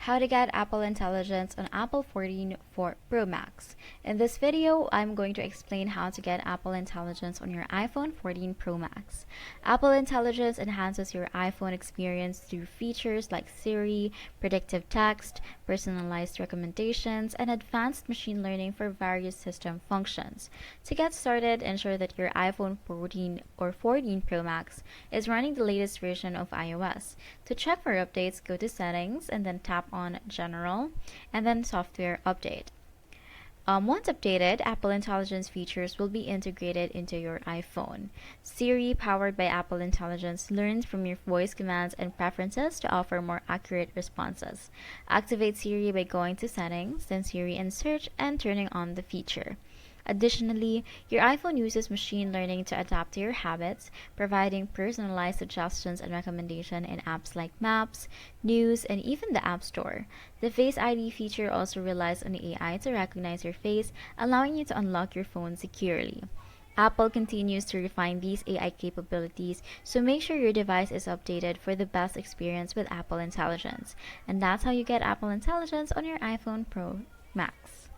How to get Apple Intelligence on Apple 14 Pro Max. In this video, I'm going to explain how to get Apple Intelligence on your iPhone 14 Pro Max. Apple Intelligence enhances your iPhone experience through features like Siri, predictive text, personalized recommendations, and advanced machine learning for various system functions. To get started, ensure that your iPhone 14 or 14 Pro Max is running the latest version of iOS. To check for updates, go to Settings and then tap on General and then Software Update. Once updated, Apple Intelligence features will be integrated into your iPhone. Siri, powered by Apple Intelligence, learns from your voice commands and preferences to offer more accurate responses. Activate Siri by going to Settings, then Siri in Search, and turning on the feature. Additionally, your iPhone uses machine learning to adapt to your habits, providing personalized suggestions and recommendations in apps like Maps, News, and even the App Store. The Face ID feature also relies on AI to recognize your face, allowing you to unlock your phone securely. Apple continues to refine these AI capabilities, so make sure your device is updated for the best experience with Apple Intelligence. And that's how you get Apple Intelligence on your iPhone Pro Max.